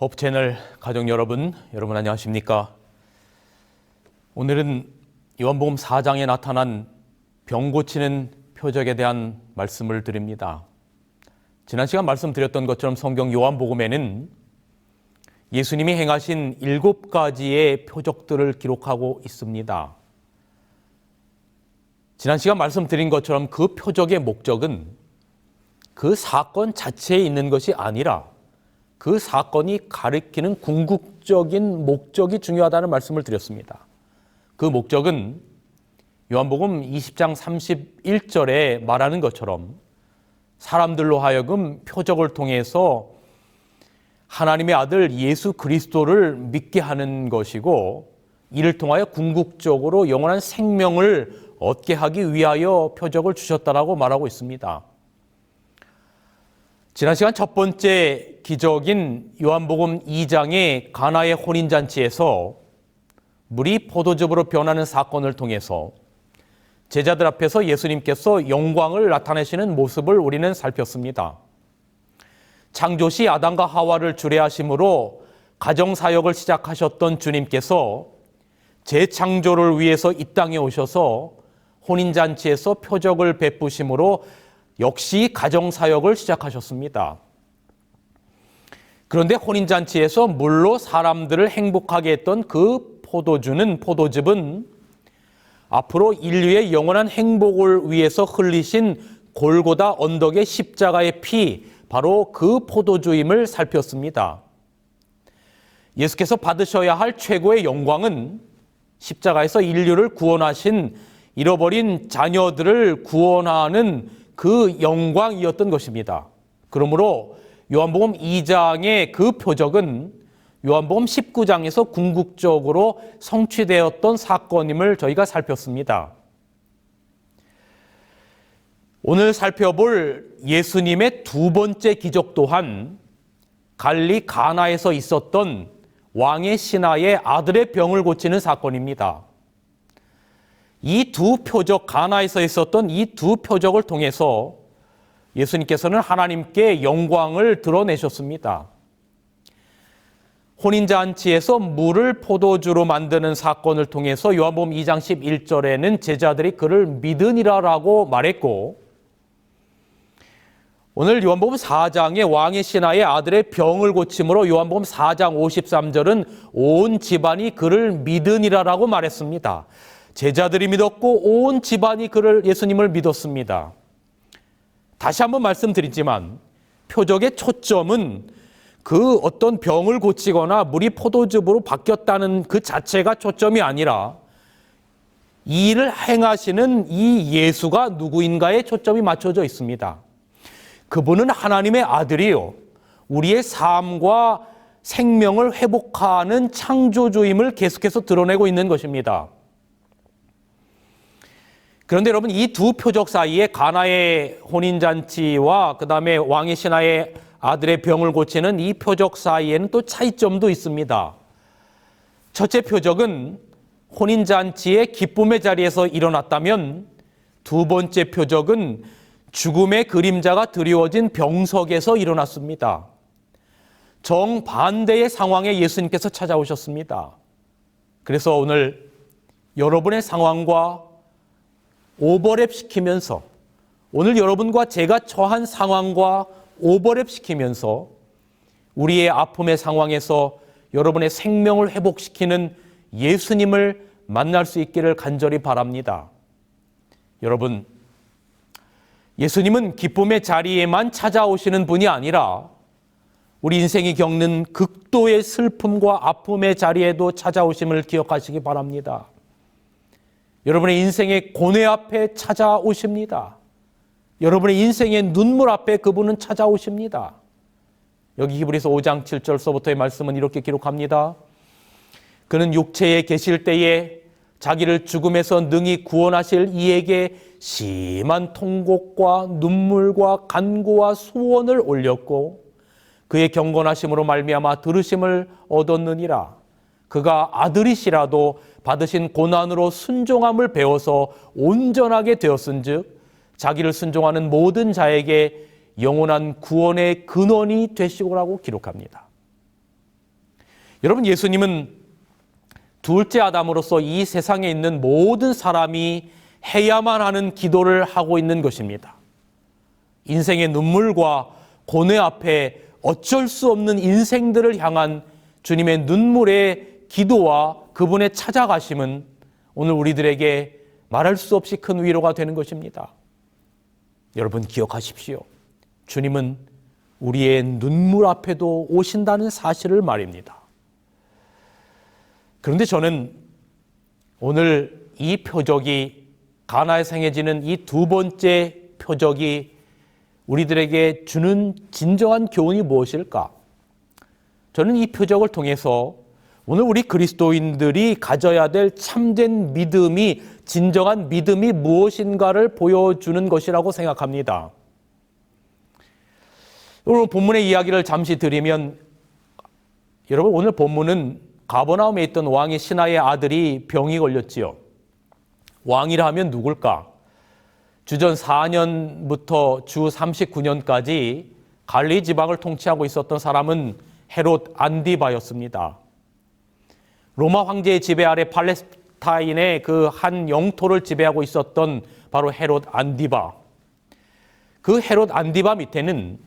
홉채널 가족 여러분 안녕하십니까? 오늘은 요한복음 4장에 나타난 병 고치는 표적에 대한 말씀을 드립니다. 지난 시간 말씀드렸던 것처럼 성경 요한복음에는 예수님이 행하신 7가지의 표적들을 기록하고 있습니다. 지난 시간 말씀드린 것처럼 그 표적의 목적은 그 사건 자체에 있는 것이 아니라 그 사건이 가리키는 궁극적인 목적이 중요하다는 말씀을 드렸습니다. 그 목적은 요한복음 20장 31절에 말하는 것처럼 사람들로 하여금 표적을 통해서 하나님의 아들 예수 그리스도를 믿게 하는 것이고, 이를 통하여 궁극적으로 영원한 생명을 얻게 하기 위하여 표적을 주셨다라고 말하고 있습니다. 지난 시간 첫 번째 기적인 요한복음 2장의 가나의 혼인잔치에서 물이 포도즙으로 변하는 사건을 통해서 제자들 앞에서 예수님께서 영광을 나타내시는 모습을 우리는 살폈습니다. 창조시 아담과 하와를 주례하심으로 가정사역을 시작하셨던 주님께서 재창조를 위해서 이 땅에 오셔서 혼인잔치에서 표적을 베푸심으로 역시 가정사역을 시작하셨습니다. 그런데 혼인잔치에서 물로 사람들을 행복하게 했던 그 포도즙은 앞으로 인류의 영원한 행복을 위해서 흘리신 골고다 언덕의 십자가의 피, 바로 그 포도주임을 살폈습니다. 예수께서 받으셔야 할 최고의 영광은 십자가에서 인류를 구원하신 잃어버린 자녀들을 구원하는 그 영광이었던 것입니다. 그러므로 요한복음 2장의 그 표적은 요한복음 19장에서 궁극적으로 성취되었던 사건임을 저희가 살폈습니다. 오늘 살펴볼 예수님의 두 번째 기적 또한 갈릴리 가나에서 있었던 왕의 신하의 아들의 병을 고치는 사건입니다. 이 두 표적, 가나에서 있었던 이 두 표적을 통해서 예수님께서는 하나님께 영광을 드러내셨습니다. 혼인잔치에서 물을 포도주로 만드는 사건을 통해서 요한복음 2장 11절에는 제자들이 그를 믿으니라라고 말했고, 오늘 요한복음 4장의 왕의 신하의 아들의 병을 고침으로 요한복음 4장 53절은 온 집안이 그를 믿으니라라고 말했습니다. 제자들이 믿었고 온 집안이 예수님을 믿었습니다. 다시 한번 말씀드리지만 표적의 초점은 그 어떤 병을 고치거나 물이 포도즙으로 바뀌었다는 그 자체가 초점이 아니라 이 일을 행하시는 이 예수가 누구인가에 초점이 맞춰져 있습니다. 그분은 하나님의 아들이요, 우리의 삶과 생명을 회복하는 창조주임을 계속해서 드러내고 있는 것입니다. 그런데 여러분, 이 두 표적 사이에 가나의 혼인잔치와 그 다음에 왕의 신하의 아들의 병을 고치는 이 표적 사이에는 또 차이점도 있습니다. 첫째 표적은 혼인잔치의 기쁨의 자리에서 일어났다면, 두 번째 표적은 죽음의 그림자가 드리워진 병석에서 일어났습니다. 정반대의 상황에 예수님께서 찾아오셨습니다. 그래서 오늘 여러분의 상황과 오버랩 시키면서, 오늘 여러분과 제가 처한 상황과 오버랩 시키면서 우리의 아픔의 상황에서 여러분의 생명을 회복시키는 예수님을 만날 수 있기를 간절히 바랍니다. 여러분, 예수님은 기쁨의 자리에만 찾아오시는 분이 아니라 우리 인생이 겪는 극도의 슬픔과 아픔의 자리에도 찾아오심을 기억하시기 바랍니다. 여러분의 인생의 고뇌 앞에 찾아오십니다. 여러분의 인생의 눈물 앞에 그분은 찾아오십니다. 여기 히브리서 5장 7절서부터의 말씀은 이렇게 기록합니다. 그는 육체에 계실 때에 자기를 죽음에서 능히 구원하실 이에게 심한 통곡과 눈물과 간구와 소원을 올렸고 그의 경건하심으로 말미암아 들으심을 얻었느니라. 그가 아들이시라도 받으신 고난으로 순종함을 배워서 온전하게 되었은즉 자기를 순종하는 모든 자에게 영원한 구원의 근원이 되시고라고 기록합니다. 여러분, 예수님은 둘째 아담으로서 이 세상에 있는 모든 사람이 해야만 하는 기도를 하고 있는 것입니다. 인생의 눈물과 고뇌 앞에 어쩔 수 없는 인생들을 향한 주님의 눈물의 기도와 그분의 찾아가심은 오늘 우리들에게 말할 수 없이 큰 위로가 되는 것입니다. 여러분, 기억하십시오. 주님은 우리의 눈물 앞에도 오신다는 사실을 말입니다. 그런데 저는 오늘 이 표적이, 가나에서 행해지는 이 두 번째 표적이 우리들에게 주는 진정한 교훈이 무엇일까? 저는 이 표적을 통해서 오늘 우리 그리스도인들이 가져야 될 참된 믿음이, 진정한 믿음이 무엇인가를 보여주는 것이라고 생각합니다. 오늘 본문의 이야기를 잠시 드리면, 여러분, 오늘 본문은 가버나움에 있던 왕의 신하의 아들이 병이 걸렸지요. 왕이라 하면 누굴까? 주전 4년부터 주 39년까지 갈릴리 지방을 통치하고 있었던 사람은 헤롯 안디바였습니다. 로마 황제의 지배 아래 팔레스타인의 그 한 영토를 지배하고 있었던 바로 헤롯 안디바. 그 헤롯 안디바 밑에는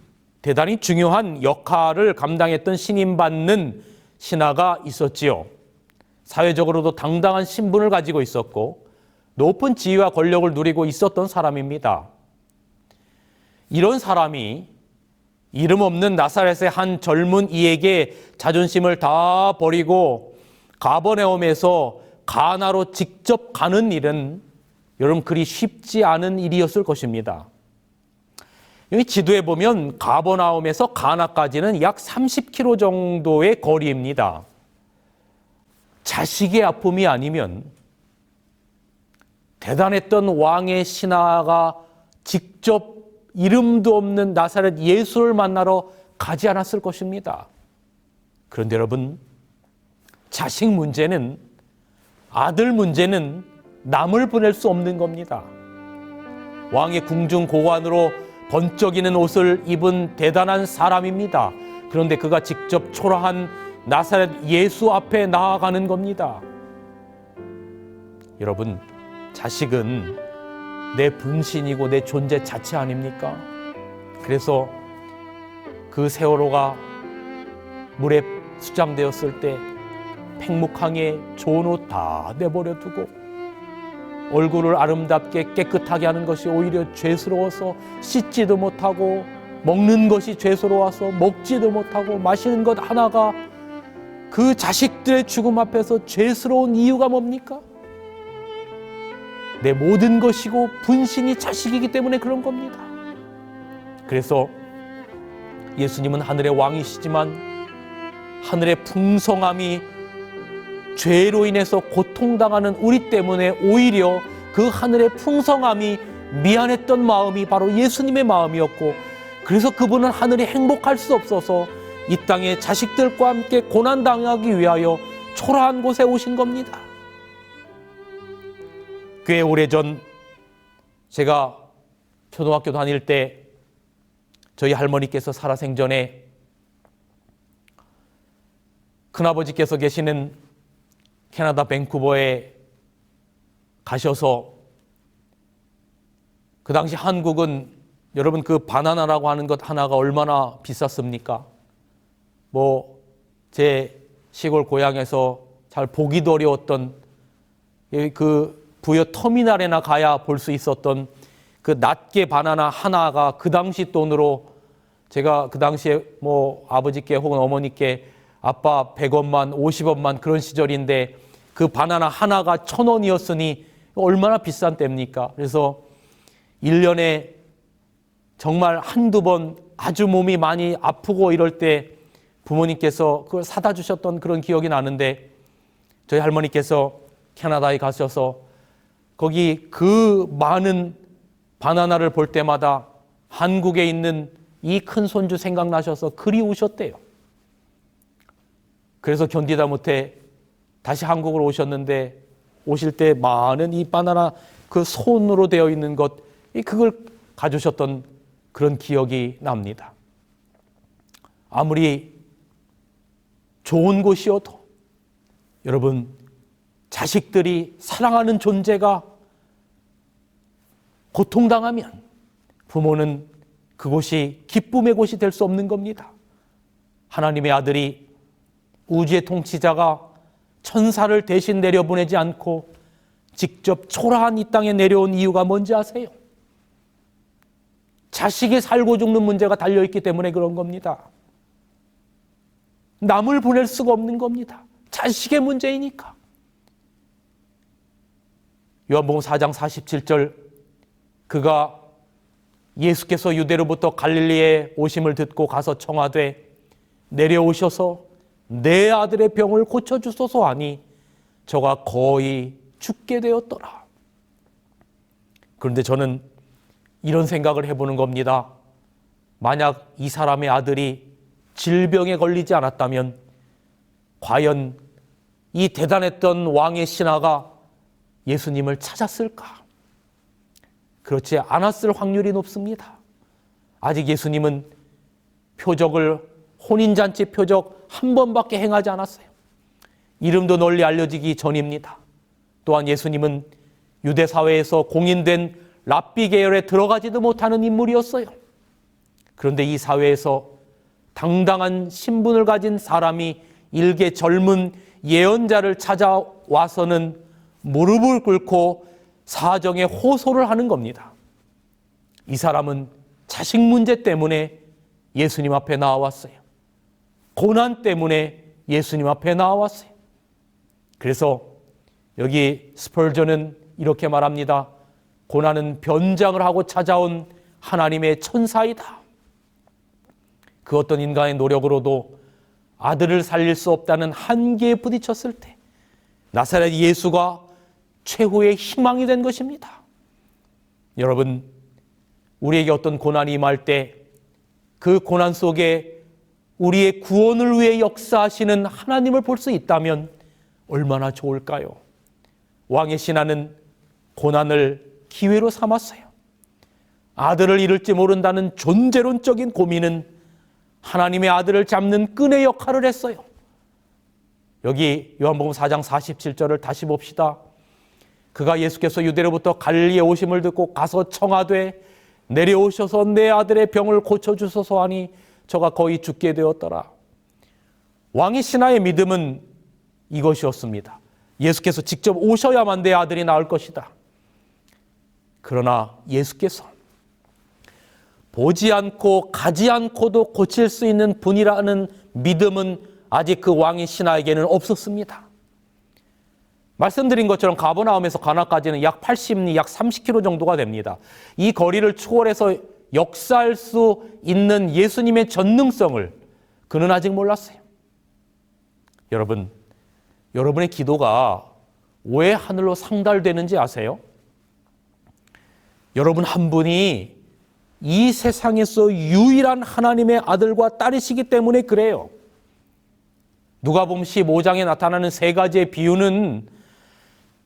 대단히 중요한 역할을 감당했던 신임받는 신하가 있었지요. 사회적으로도 당당한 신분을 가지고 있었고 높은 지위와 권력을 누리고 있었던 사람입니다. 이런 사람이 이름 없는 나사렛의 한 젊은 이에게 자존심을 다 버리고 가버나움에서 가나로 직접 가는 일은 여러분 그리 쉽지 않은 일이었을 것입니다. 여기 지도에 보면 가버나움에서 가나까지는 약 30km 정도의 거리입니다. 자식의 아픔이 아니면 대단했던 왕의 신하가 직접 이름도 없는 나사렛 예수를 만나러 가지 않았을 것입니다. 그런데 여러분, 자식 문제는, 아들 문제는 남을 보낼 수 없는 겁니다. 왕의 궁중 고관으로 번쩍이는 옷을 입은 대단한 사람입니다. 그런데 그가 직접 초라한 나사렛 예수 앞에 나아가는 겁니다. 여러분, 자식은 내 분신이고 내 존재 자체 아닙니까? 그래서 그 세월호가 물에 수장되었을 때 팽목항에 좋은 옷 다 내버려 두고 얼굴을 아름답게 깨끗하게 하는 것이 오히려 죄스러워서 씻지도 못하고, 먹는 것이 죄스러워서 먹지도 못하고, 마시는 것 하나가 그 자식들의 죽음 앞에서 죄스러운 이유가 뭡니까? 내 모든 것이고 분신이 자식이기 때문에 그런 겁니다. 그래서 예수님은 하늘의 왕이시지만 하늘의 풍성함이 죄로 인해서 고통당하는 우리 때문에 오히려 그 하늘의 풍성함이 미안했던 마음이 바로 예수님의 마음이었고, 그래서 그분은 하늘이 행복할 수 없어서 이 땅에 자식들과 함께 고난당하기 위하여 초라한 곳에 오신 겁니다. 꽤 오래전 제가 초등학교 다닐 때 저희 할머니께서 살아생전에 큰아버지께서 계시는 캐나다 밴쿠버에 가셔서, 그 당시 한국은 여러분 그 바나나라고 하는 것 하나가 얼마나 비쌌습니까? 제 시골 고향에서 잘 보기도 어려웠던 그 부여 터미널에나 가야 볼 수 있었던 그 낱개 바나나 하나가 그 당시 돈으로, 제가 그 당시에 아버지께 혹은 어머니께 아빠 100원만 50원만 그런 시절인데 그 바나나 하나가 1,000원이었으니 얼마나 비싼 때입니까? 그래서 1년에 정말 한두 번 아주 몸이 많이 아프고 이럴 때 부모님께서 그걸 사다 주셨던 그런 기억이 나는데, 저희 할머니께서 캐나다에 가셔서 거기 그 많은 바나나를 볼 때마다 한국에 있는 이 큰 손주 생각나셔서 그리우셨대요. 그래서 견디다 못해 다시 한국으로 오셨는데, 오실 때 많은 이 바나나 그 손으로 되어 있는 것, 그걸 가져오셨던 그런 기억이 납니다. 아무리 좋은 곳이어도 여러분, 자식들이 사랑하는 존재가 고통당하면 부모는 그곳이 기쁨의 곳이 될 수 없는 겁니다. 하나님의 아들이 우주의 통치자가 천사를 대신 내려보내지 않고 직접 초라한 이 땅에 내려온 이유가 뭔지 아세요? 자식이 살고 죽는 문제가 달려있기 때문에 그런 겁니다. 남을 보낼 수가 없는 겁니다. 자식의 문제이니까. 요한복음 4장 47절, 그가 예수께서 유대로부터 갈릴리에 오심을 듣고 가서 청하되 내려오셔서 내 아들의 병을 고쳐주소서 하니 저가 거의 죽게 되었더라. 그런데 저는 이런 생각을 해보는 겁니다. 만약 이 사람의 아들이 질병에 걸리지 않았다면 과연 이 대단했던 왕의 신하가 예수님을 찾았을까? 그렇지 않았을 확률이 높습니다. 아직 예수님은 혼인잔치 표적 한 번밖에 행하지 않았어요. 이름도 널리 알려지기 전입니다. 또한 예수님은 유대 사회에서 공인된 랍비 계열에 들어가지도 못하는 인물이었어요. 그런데 이 사회에서 당당한 신분을 가진 사람이 일개 젊은 예언자를 찾아와서는 무릎을 꿇고 사정에 호소를 하는 겁니다. 이 사람은 자식 문제 때문에 예수님 앞에 나왔어요. 고난 때문에 예수님 앞에 나왔어요. 그래서 여기 스펄전은 이렇게 말합니다. 고난은 변장을 하고 찾아온 하나님의 천사이다. 그 어떤 인간의 노력으로도 아들을 살릴 수 없다는 한계에 부딪혔을 때 나사렛 예수가 최후의 희망이 된 것입니다. 여러분, 우리에게 어떤 고난이 임할 때 그 고난 속에 우리의 구원을 위해 역사하시는 하나님을 볼 수 있다면 얼마나 좋을까요? 왕의 신하는 고난을 기회로 삼았어요. 아들을 잃을지 모른다는 존재론적인 고민은 하나님의 아들을 잡는 끈의 역할을 했어요. 여기 요한복음 4장 47절을 다시 봅시다. 그가 예수께서 유대로부터 갈릴리에 오심을 듣고 가서 청하되 내려오셔서 내 아들의 병을 고쳐주소서 하니 저가 거의 죽게 되었더라. 왕의 신하의 믿음은 이것이었습니다. 예수께서 직접 오셔야만 내 아들이 나을 것이다. 그러나 예수께서 보지 않고 가지 않고도 고칠 수 있는 분이라는 믿음은 아직 그 왕의 신하에게는 없었습니다. 말씀드린 것처럼 가버나움에서 가나까지는 약 80리, 약 30km 정도가 됩니다. 이 거리를 초월해서 역사할 수 있는 예수님의 전능성을 그는 아직 몰랐어요. 여러분, 여러분의 기도가 왜 하늘로 상달되는지 아세요? 여러분 한 분이 이 세상에서 유일한 하나님의 아들과 딸이시기 때문에 그래요. 누가복음 15장에 나타나는 세 가지의 비유는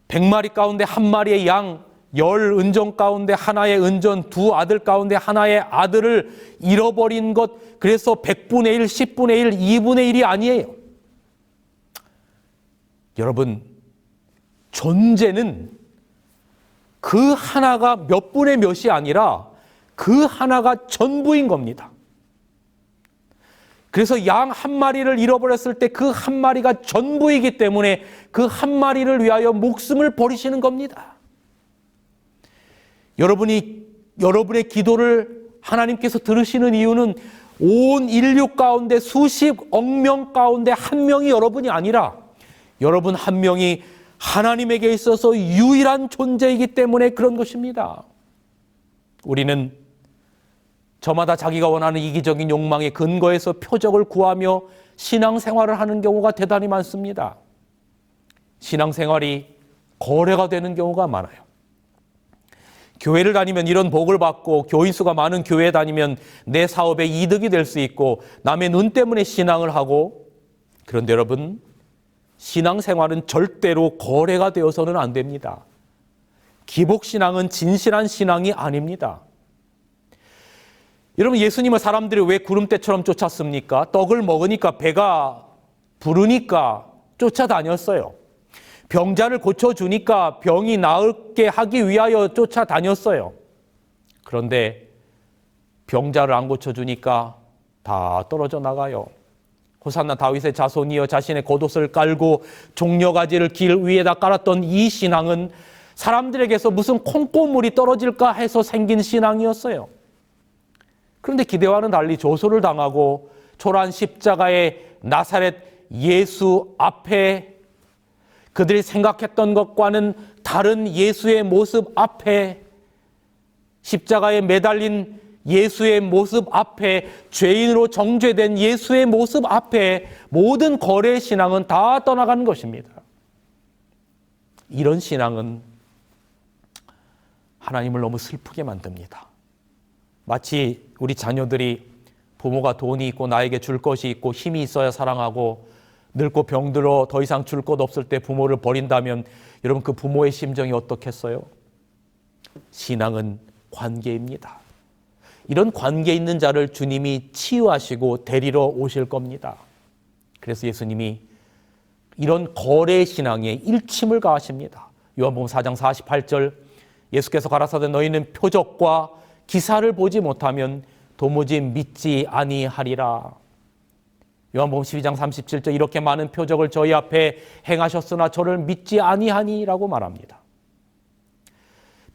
100마리 가운데 한 마리의 양, 10은정 가운데 하나의 은전, 2 아들 가운데 하나의 아들을 잃어버린 것, 그래서 100분의 1, 10분의 1, 2분의 1이 아니에요. 여러분, 존재는 그 하나가 몇 분의 몇이 아니라 그 하나가 전부인 겁니다. 그래서 양 한 마리를 잃어버렸을 때 그 한 마리가 전부이기 때문에 그 한 마리를 위하여 목숨을 버리시는 겁니다. 여러분의 기도를 하나님께서 들으시는 이유는 온 인류 가운데 수십억 명 가운데 한 명이 여러분이 아니라 여러분 한 명이 하나님에게 있어서 유일한 존재이기 때문에 그런 것입니다. 우리는 저마다 자기가 원하는 이기적인 욕망의 근거에서 표적을 구하며 신앙생활을 하는 경우가 대단히 많습니다. 신앙생활이 거래가 되는 경우가 많아요. 교회를 다니면 이런 복을 받고 교인 수가 많은 교회에 다니면 내 사업에 이득이 될 수 있고 남의 눈 때문에 신앙을 하고, 그런데 여러분, 신앙생활은 절대로 거래가 되어서는 안 됩니다. 기복신앙은 진실한 신앙이 아닙니다. 여러분, 예수님을 사람들이 왜 구름대처럼 쫓았습니까? 떡을 먹으니까 배가 부르니까 쫓아다녔어요. 병자를 고쳐주니까 병이 나을게 하기 위하여 쫓아다녔어요. 그런데 병자를 안 고쳐주니까 다 떨어져 나가요. 호산나 다윗의 자손이여 자신의 겉옷을 깔고 종려가지를 길 위에다 깔았던 이 신앙은 사람들에게서 무슨 콩고물이 떨어질까 해서 생긴 신앙이었어요. 그런데 기대와는 달리 조소를 당하고 초라한 십자가의 나사렛 예수 앞에 그들이 생각했던 것과는 다른 예수의 모습 앞에 십자가에 매달린 예수의 모습 앞에 죄인으로 정죄된 예수의 모습 앞에 모든 거래 신앙은 다 떠나가는 것입니다. 이런 신앙은 하나님을 너무 슬프게 만듭니다. 마치 우리 자녀들이 부모가 돈이 있고 나에게 줄 것이 있고 힘이 있어야 사랑하고 늙고 병들어 더 이상 줄 것 없을 때 부모를 버린다면 여러분 그 부모의 심정이 어떻겠어요? 신앙은 관계입니다. 이런 관계 있는 자를 주님이 치유하시고 데리러 오실 겁니다. 그래서 예수님이 이런 거래 신앙에 일침을 가하십니다. 요한복음 4장 48절 예수께서 가라사대 너희는 표적과 기사를 보지 못하면 도무지 믿지 아니하리라. 요한복음 12장 37절 이렇게 많은 표적을 저희 앞에 행하셨으나 저를 믿지 아니하니라고 말합니다.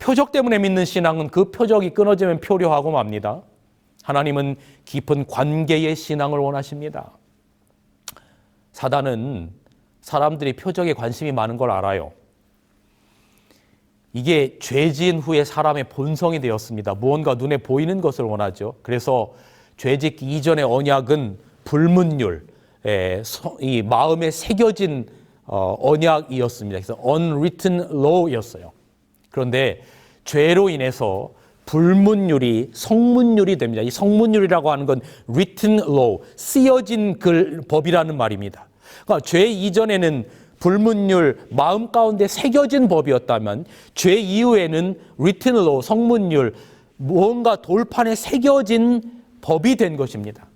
표적 때문에 믿는 신앙은 그 표적이 끊어지면 표류하고 맙니다. 하나님은 깊은 관계의 신앙을 원하십니다. 사단은 사람들이 표적에 관심이 많은 걸 알아요. 이게 죄 지은 후에 사람의 본성이 되었습니다. 무언가 눈에 보이는 것을 원하죠. 그래서 죄 짓기 이전의 언약은 불문율, 이 마음에 새겨진 언약이었습니다. 그래서 unwritten law였어요. 그런데 죄로 인해서 불문율이 성문율이 됩니다. 이 성문율이라고 하는 건 written law, 쓰여진 법이라는 말입니다. 그러니까 죄 이전에는 불문율, 마음 가운데 새겨진 법이었다면 죄 이후에는 written law, 성문율, 무언가 돌판에 새겨진 법이 된 것입니다.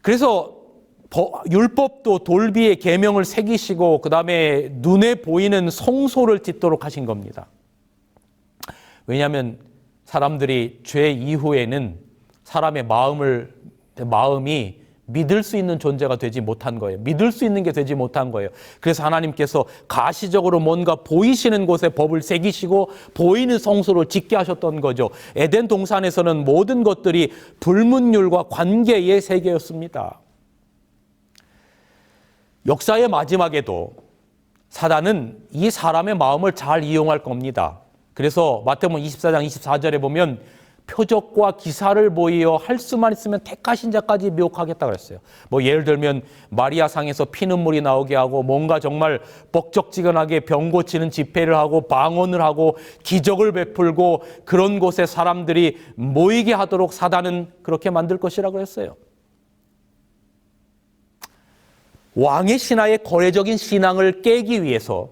그래서 율법도 돌비의 계명을 새기시고 그 다음에 눈에 보이는 성소를 짓도록 하신 겁니다. 왜냐하면 사람들이 죄 이후에는 사람의 마음이 믿을 수 있는 존재가 되지 못한 거예요. 믿을 수 있는 게 되지 못한 거예요. 그래서 하나님께서 가시적으로 뭔가 보이시는 곳에 법을 새기시고 보이는 성소를 짓게 하셨던 거죠. 에덴 동산에서는 모든 것들이 불문율과 관계의 세계였습니다. 역사의 마지막에도 사단은 이 사람의 마음을 잘 이용할 겁니다. 그래서 마태복음 24장 24절에 보면 표적과 기사를 보이어 할 수만 있으면 택하신 자까지 미혹하겠다고 했어요. 뭐 예를 들면 마리아 상에서 피눈물이 나오게 하고 뭔가 정말 벅적지근하게 병 고치는 집회를 하고 방언을 하고 기적을 베풀고 그런 곳에 사람들이 모이게 하도록 사단은 그렇게 만들 것이라고 했어요. 왕의 신하의 거래적인 신앙을 깨기 위해서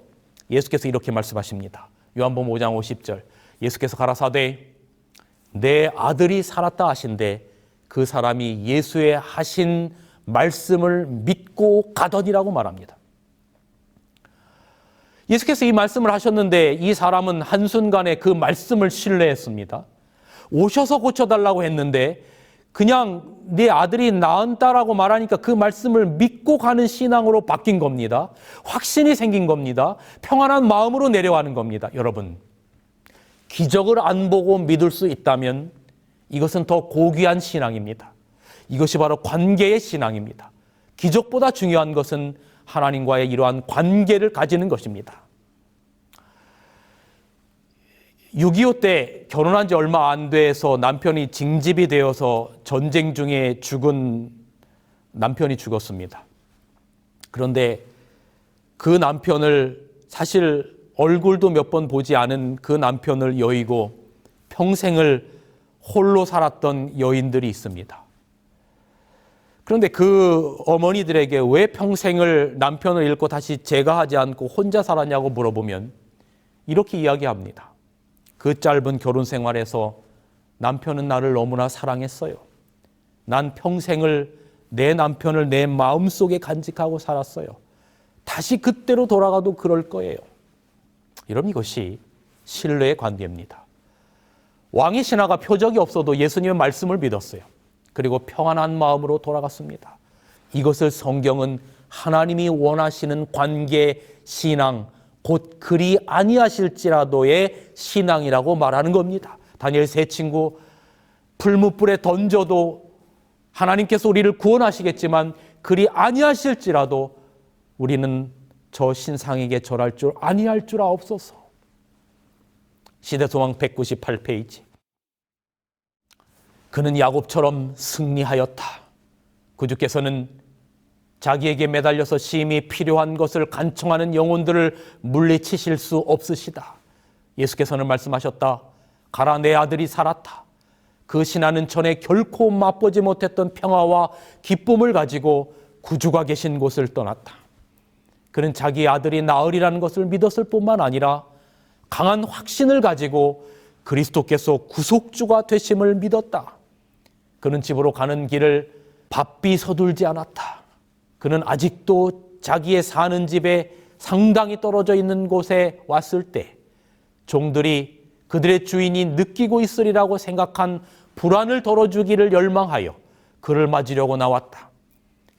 예수께서 이렇게 말씀하십니다. 요한복음 5장 50절 예수께서 가라사대 내 아들이 살았다 하신데 그 사람이 예수의 하신 말씀을 믿고 가더니라고 말합니다. 예수께서 이 말씀을 하셨는데 이 사람은 한순간에 그 말씀을 신뢰했습니다. 오셔서 고쳐달라고 했는데 그냥 내 아들이 나은다라고 말하니까 그 말씀을 믿고 가는 신앙으로 바뀐 겁니다. 확신이 생긴 겁니다. 평안한 마음으로 내려가는 겁니다. 여러분, 기적을 안 보고 믿을 수 있다면 이것은 더 고귀한 신앙입니다. 이것이 바로 관계의 신앙입니다. 기적보다 중요한 것은 하나님과의 이러한 관계를 가지는 것입니다. 6.25 때 결혼한 지 얼마 안 돼서 남편이 징집이 되어서 전쟁 중에 죽은 남편이 죽었습니다. 그런데 그 남편을 사실 얼굴도 몇 번 보지 않은 그 남편을 여의고 평생을 홀로 살았던 여인들이 있습니다. 그런데 그 어머니들에게 왜 평생을 남편을 잃고 다시 제가하지 않고 혼자 살았냐고 물어보면 이렇게 이야기합니다. 그 짧은 결혼 생활에서 남편은 나를 너무나 사랑했어요. 난 평생을 내 남편을 내 마음속에 간직하고 살았어요. 다시 그때로 돌아가도 그럴 거예요. 여러분, 이것이 신뢰의 관계입니다. 왕의 신하가 표적이 없어도 예수님의 말씀을 믿었어요. 그리고 평안한 마음으로 돌아갔습니다. 이것을 성경은 하나님이 원하시는 관계 신앙, 곧 그리 아니하실지라도의 신앙이라고 말하는 겁니다. 다니엘 세 친구 풀무불에 던져도 하나님께서 우리를 구원하시겠지만 그리 아니하실지라도 우리는 저 신상에게 절할 줄 아니할 줄 아옵소서. 시대소망 198페이지. 그는 야곱처럼 승리하였다. 구주께서는 자기에게 매달려서 심히 필요한 것을 간청하는 영혼들을 물리치실 수 없으시다. 예수께서는 말씀하셨다. 가라, 내 아들이 살았다. 그 신하는 전에 결코 맛보지 못했던 평화와 기쁨을 가지고 구주가 계신 곳을 떠났다. 그는 자기 아들이 나으리라는 것을 믿었을 뿐만 아니라 강한 확신을 가지고 그리스도께서 구속주가 되심을 믿었다. 그는 집으로 가는 길을 바삐 서둘지 않았다. 그는 아직도 자기의 사는 집에 상당히 떨어져 있는 곳에 왔을 때 종들이 그들의 주인이 느끼고 있으리라고 생각한 불안을 덜어주기를 열망하여 그를 맞으려고 나왔다.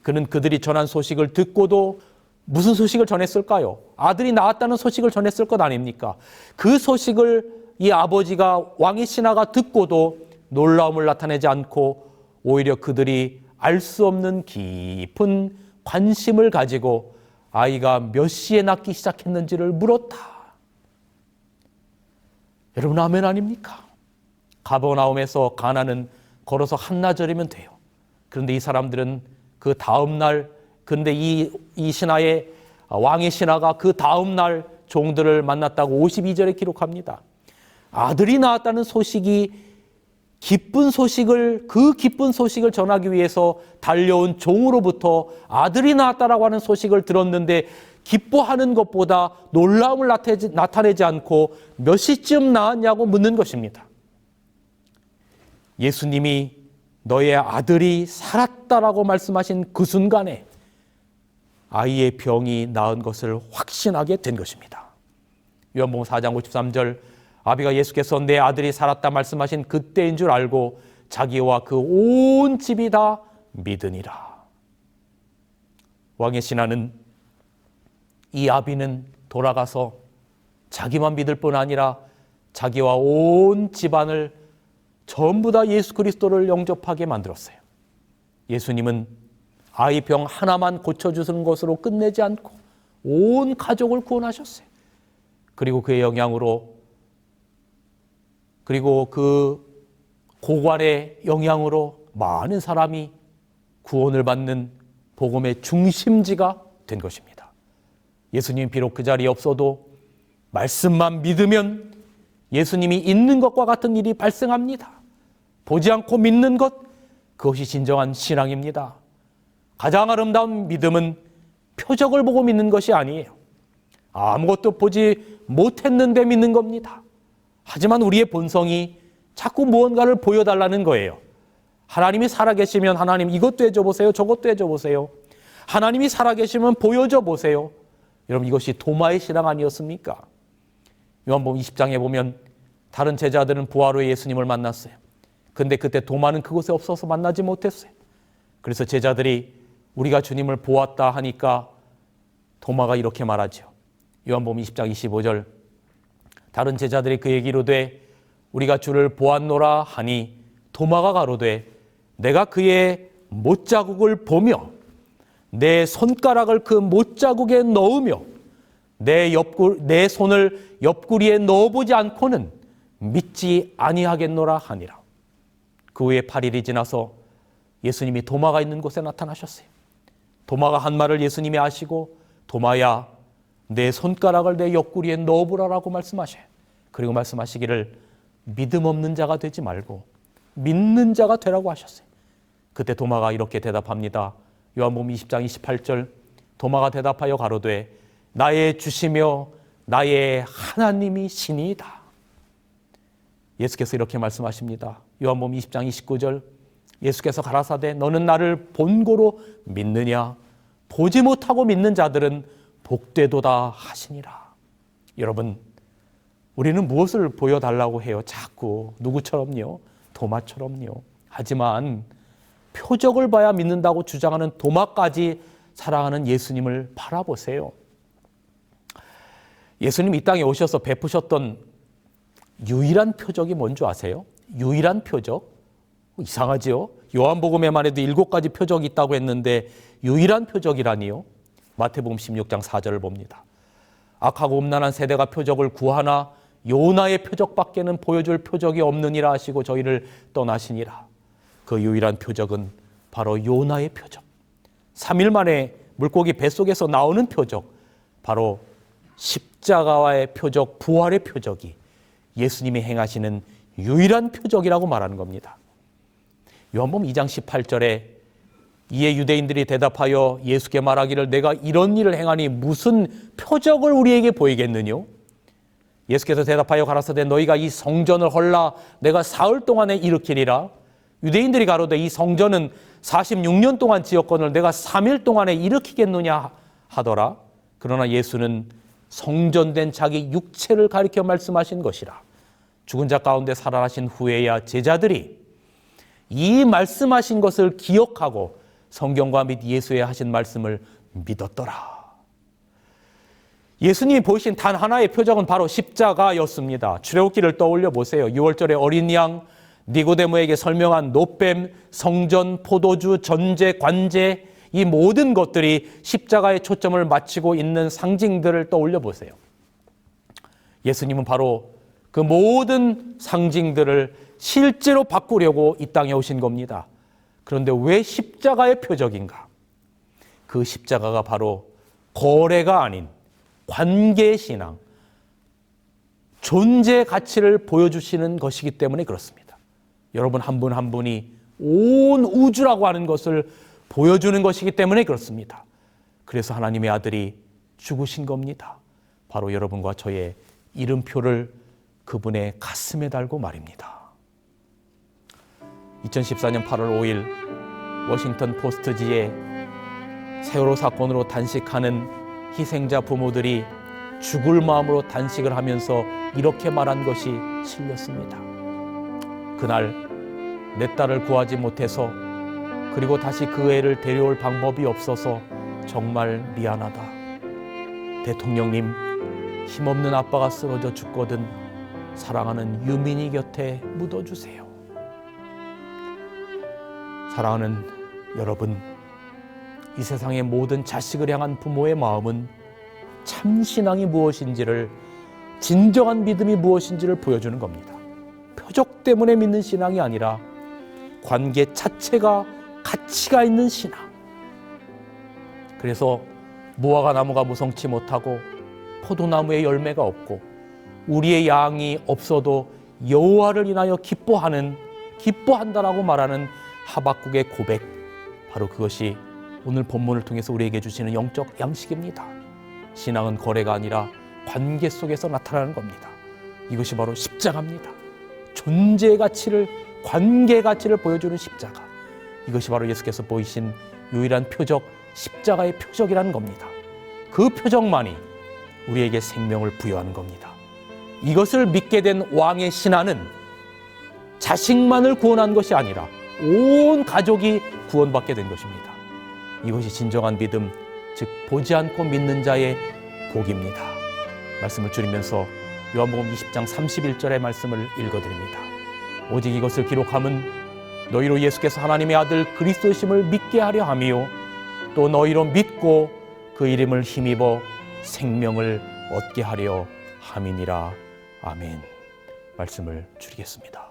그는 그들이 전한 소식을 듣고도 무슨 소식을 전했을까요? 아들이 낳았다는 소식을 전했을 것 아닙니까? 그 소식을 이 아버지가 왕의 신하가 듣고도 놀라움을 나타내지 않고 오히려 그들이 알 수 없는 깊은 관심을 가지고 아이가 몇 시에 낳기 시작했는지를 물었다. 여러분, 아멘 아닙니까? 가버나움에서 가나는 걸어서 한나절이면 돼요. 그런데 이 사람들은 그 다음 날, 근데 이 신하의 왕의 신하가 그 다음 날 종들을 만났다고 52절에 기록합니다. 아들이 낳았다는 소식이 그 기쁜 소식을 전하기 위해서 달려온 종으로부터 아들이 낳았다라고 하는 소식을 들었는데 기뻐하는 것보다 놀라움을 나타내지 않고 몇 시쯤 낳았냐고 묻는 것입니다. 예수님이 너의 아들이 살았다라고 말씀하신 그 순간에 아이의 병이 나은 것을 확신하게 된 것입니다. 요한복음 4장 53절, 아비가 예수께서 내 아들이 살았다 말씀하신 그때인 줄 알고 자기와 그 온 집이 다 믿으니라. 왕의 신하는, 이 아비는 돌아가서 자기만 믿을 뿐 아니라 자기와 온 집안을 전부 다 예수 그리스도를 영접하게 만들었어요. 예수님은 아이 병 하나만 고쳐주는 것으로 끝내지 않고 온 가족을 구원하셨어요. 그리고 그의 영향으로, 그리고 그 고관의 영향으로 많은 사람이 구원을 받는 복음의 중심지가 된 것입니다. 예수님이 비록 그 자리에 없어도 말씀만 믿으면 예수님이 있는 것과 같은 일이 발생합니다. 보지 않고 믿는 것, 그것이 진정한 신앙입니다. 가장 아름다운 믿음은 표적을 보고 믿는 것이 아니에요. 아무것도 보지 못했는데 믿는 겁니다. 하지만 우리의 본성이 자꾸 무언가를 보여달라는 거예요. 하나님이 살아계시면 하나님 이것도 해줘 보세요. 저것도 해줘 보세요. 하나님이 살아계시면 보여줘 보세요. 여러분, 이것이 도마의 신앙 아니었습니까? 요한복음 20장에 보면 다른 제자들은 부활 후에 예수님을 만났어요. 근데 그때 도마는 그곳에 없어서 만나지 못했어요. 그래서 제자들이 우리가 주님을 보았다 하니까 도마가 이렇게 말하죠. 요한복음 20장 25절, 다른 제자들이 그에게 이르되 우리가 주를 보았노라 하니 도마가 가로되 내가 그의 못자국을 보며 내 손가락을 그 못자국에 넣으며 내 손을 옆구리에 넣어보지 않고는 믿지 아니하겠노라 하니라. 그 후에 8일이 지나서 예수님이 도마가 있는 곳에 나타나셨어요. 도마가 한 말을 예수님이 아시고 도마야, 내 손가락을 내 옆구리에 넣어보라라고 말씀하셔요. 그리고 말씀하시기를 믿음 없는 자가 되지 말고 믿는 자가 되라고 하셨어요. 그때 도마가 이렇게 대답합니다. 요한복음 20장 28절, 도마가 대답하여 가로되 나의 주시며 나의 하나님이 신이다. 예수께서 이렇게 말씀하십니다. 요한복음 20장 29절, 예수께서 가라사대 너는 나를 본고로 믿느냐? 보지 못하고 믿는 자들은 복되도다 하시니라. 여러분, 우리는 무엇을 보여달라고 해요? 자꾸 누구처럼요? 도마처럼요. 하지만 표적을 봐야 믿는다고 주장하는 도마까지 사랑하는 예수님을 바라보세요. 예수님 이 땅에 오셔서 베푸셨던 유일한 표적이 뭔지 아세요? 유일한 표적? 이상하지요? 요한복음에만 해도 7가지 표적이 있다고 했는데 유일한 표적이라니요? 마태복음 16장 4절을 봅니다. 악하고 음란한 세대가 표적을 구하나 요나의 표적밖에는 보여줄 표적이 없느니라 하시고 저희를 떠나시니라. 그 유일한 표적은 바로 요나의 표적. 3일 만에 물고기 뱃속에서 나오는 표적, 바로 십자가와의 표적, 부활의 표적이 예수님이 행하시는 유일한 표적이라고 말하는 겁니다. 요한복음 2장 18절에 이에 유대인들이 대답하여 예수께 말하기를 내가 이런 일을 행하니 무슨 표적을 우리에게 보이겠느냐? 예수께서 대답하여 가라사대 너희가 이 성전을 헐라 내가 사흘 동안에 일으키리라. 유대인들이 가로되 이 성전은 46년 동안 지었거늘 내가 3일 동안에 일으키겠느냐 하더라. 그러나 예수는 성전된 자기 육체를 가리켜 말씀하신 것이라. 죽은 자 가운데 살아나신 후에야 제자들이 이 말씀하신 것을 기억하고 성경과 및 예수의 하신 말씀을 믿었더라. 예수님이 보이신 단 하나의 표적은 바로 십자가였습니다. 출애굽기를 떠올려 보세요. 6월절에 어린 양, 니고데모에게 설명한 노뱀, 성전, 포도주, 전제, 관제, 이 모든 것들이 십자가의 초점을 맞추고 있는 상징들을 떠올려 보세요. 예수님은 바로 그 모든 상징들을 실제로 바꾸려고 이 땅에 오신 겁니다. 그런데 왜 십자가의 표적인가? 그 십자가가 바로 거래가 아닌 관계의 신앙, 존재 가치를 보여주시는 것이기 때문에 그렇습니다. 여러분 한 분 한 분이 온 우주라고 하는 것을 보여주는 것이기 때문에 그렇습니다. 그래서 하나님의 아들이 죽으신 겁니다. 바로 여러분과 저의 이름표를 그분의 가슴에 달고 말입니다. 2014년 8월 5일 워싱턴 포스트지에 세월호 사건으로 단식하는 희생자 부모들이 죽을 마음으로 단식을 하면서 이렇게 말한 것이 실렸습니다. 그날 내 딸을 구하지 못해서 그리고 다시 그 애를 데려올 방법이 없어서 정말 미안하다. 대통령님, 힘없는 아빠가 쓰러져 죽거든 사랑하는 유민이 곁에 묻어주세요. 사랑하는 여러분, 이 세상의 모든 자식을 향한 부모의 마음은 참 신앙이 무엇인지를, 진정한 믿음이 무엇인지를 보여주는 겁니다. 표적 때문에 믿는 신앙이 아니라 관계 자체가 가치가 있는 신앙. 그래서 무화과 나무가 무성치 못하고 포도나무에 열매가 없고 우리의 양이 없어도 여호와를 인하여 기뻐한다라고 말하는 하박국의 고백, 바로 그것이 오늘 본문을 통해서 우리에게 주시는 영적 양식입니다. 신앙은 거래가 아니라 관계 속에서 나타나는 겁니다. 이것이 바로 십자가입니다. 존재의 가치를, 관계의 가치를 보여주는 십자가. 이것이 바로 예수께서 보이신 유일한 표적, 십자가의 표적이라는 겁니다. 그 표적만이 우리에게 생명을 부여하는 겁니다. 이것을 믿게 된 왕의 신하는 자식만을 구원한 것이 아니라 온 가족이 구원받게 된 것입니다. 이것이 진정한 믿음, 즉 보지 않고 믿는 자의 복입니다. 말씀을 줄이면서 요한복음 20장 31절의 말씀을 읽어드립니다. 오직 이것을 기록함은 너희로 예수께서 하나님의 아들 그리스도심을 믿게 하려 함이요 또 너희로 믿고 그 이름을 힘입어 생명을 얻게 하려 함이니라. 아멘. 말씀을 줄이겠습니다.